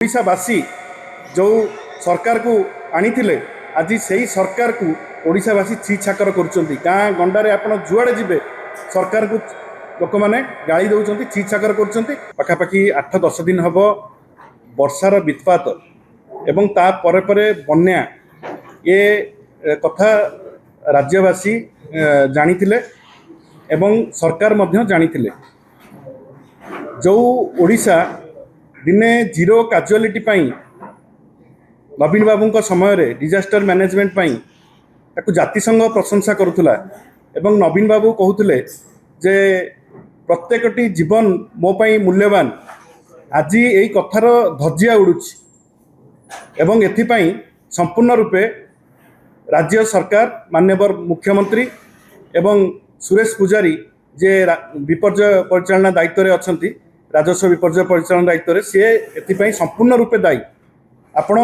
ओडिशावासी जो सरकार को आनी आज से ही सरकार को ओडिशावासी छी छाकर कर गाँ गंडारे आप जुआड़े जी सरकार को लोक मैंने गाड़ी दौरान छी छाकर कर पाखापाखि 8-10 दिन हम वर्षार वित्पात एवं ता परे परे बन्या ये कथा राज्यवासी जानी एवं सरकार मध्य जानी जो ओडिशा दिने जीरो काजुआलिटी नवीन बाबू समय रे डिजास्टर मैनेजमेंट ताकू जातिसंघ प्रशंसा करुला एवं नवीन बाबू कहते जे प्रत्येकटी जीवन मो पाई मूल्यवान आज यही कथार धज्जिया उड़ुछि एवं एथिपाई संपूर्ण रूपे राज्य सरकार माननीय मुख्यमंत्री एवं सुरेश पूजारी जे विपर्यय परिचालना दायित्व रे अछंती राजस्व विपर्यय परिचालन दायित्व रे सी एथिपाई संपूर्ण रूपे दायी आपण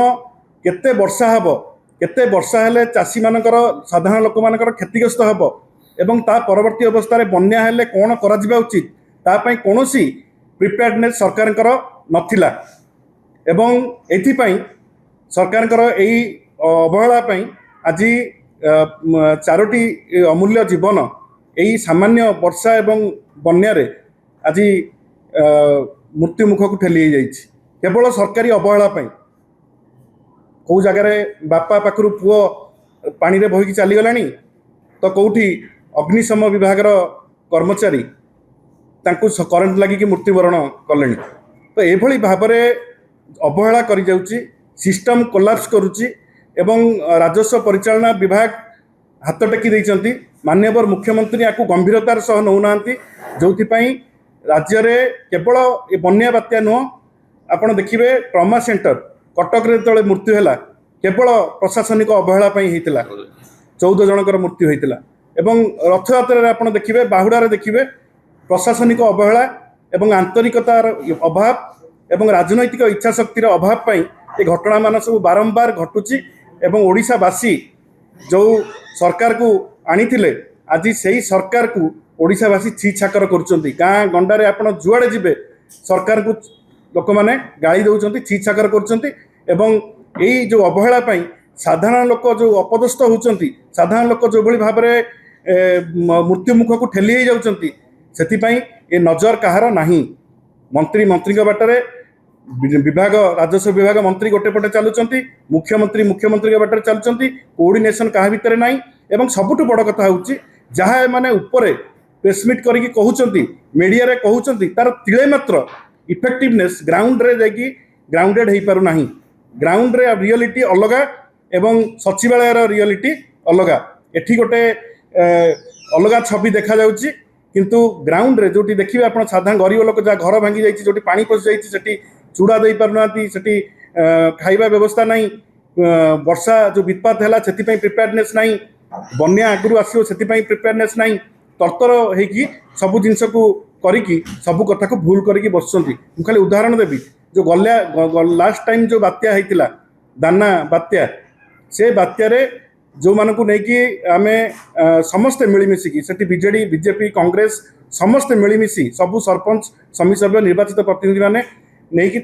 केते वर्षा हब केते वर्षा हेले चाषी मानकर साधारण लोक मानकर क्षतिग्रस्त हब एवं ता परवर्ती अवस्था रे बन्या हेले कोन करा जिबा उचित ता पई कोनोसी प्रिपेयर्डनेस सरकारकर नथिला एवं एथिपाई सरकारकर एही अवहेला पई आज चारोटी अमूल्य जीवन यही सामान्य वर्षा एवं बन्या रे आज मृत्यु मुख को ठेली जाइछि केवल सरकारी अवहेला पई कौ जगार बापा पाखु पुओ पानी रे बोहिकी चली गलानी तो कौटी अग्निशम विभाग कर्मचारी तांकु करंट लगी मृत्युवरण कले तो ये भाव में अवहेला कर सिस्टम कोलाप्स करुच्ची एवं राजस्व परिचालना विभाग हाथ टेकी देइचंती माननीय मुख्यमंत्री या गंभीरतार सह नौना जो राज्य में केवल ये बन्या बात्या नुह आपड़ देखिए ट्रमा सेंटर कटक रे तले मृत्यु है केवल प्रशासनिक अवहेला होता 14 जनकर मृत्यु होता एवं रथयात्रा आप देखिए बाहुड़ार देखिए प्रशासनिक अवहेला एवं आंतरिकतार अभाव एवं राजनैतिक इच्छाशक्तिर अभाव ये घटना मान सब बारंबार घटुची एवं ओडिशावासी जो सरकार को आनी आज से ही सरकार को ओडिशावासी छी छाकर कर गाँ गंडारे आप जुआड़े जी सरकार को लोक मैंने गाड़ी दौरान छी छाकर कर यही जो अवहेला साधारण लोक जो अपदस्थ होती साधारण लोक जो भाव में मृत्यु मुख को ठेली जाती से ये नजर कहार नहीं मंत्री बाटरे विभाग राजस्व विभाग मंत्री गोटे पटे चलुंट मुख्यमंत्री बाटर चलुंट कोऑर्डिनेशन क्या भितर ना एवं सबुठ बड़ कथा हूँ जहाँ माने उपरे प्रेसमिट करके कहते मीडिया रे कहते तार तिले मात्र इफेक्टिवनेस ग्राउंड रे जाकि ग्राउंडेड हो पारना ग्राउंड रे रियलिटी अलगा एवं सचिवालय रियलिटी अलगा एठी गोटे अलगा छवि देखा जाउची किंतु ग्राउंड रे जोटी देखिए आप साधारण गरीब लोक जहाँ घर भांगी जाइए जो पानी पशि जाइए चूड़ा दे पारना खाइबा व्यवस्था नहीं वर्षा जो वित्पात है से प्रिपेयर्डनेस नहीं बन्या आगु आसो से प्रिपेयर्डनेस नहीं तरतर होगी सबू जिनस को करी सबू कथा को भूल करके बसुँच खाली उदाहरण देवी जो गल्या लास्ट टाइम जो बात्या होता दाना बात्या से बात्यार जो मानक नहीं आम समस्ते मिलमिशिकी से बीजेडी बीजेपी कांग्रेस समस्ते मिलमिशि सबू सरपंच समिति सभ्य निर्वाचित प्रतिनिधि मैंने नहीं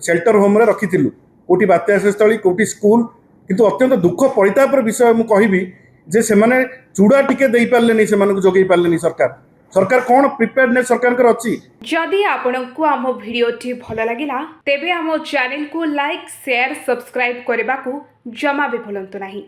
शेल्टर होम रे रखी कौटी बात्या स्थली कौटी स्कूल किंतु अत्यंत दुख परितापर विषय मुझे कहबी जे से माने चूड़ा टिके दे पारले नहीं से जोगई पारले सरकार सरकार कौन प्रिपेयर्डनेस सरकार अच्छी जदि आपंक आम भिडी भल लगा तेब आम चैनल को लाइक शेयर सब्सक्राइब करने को जमा भी भूलु नहीं।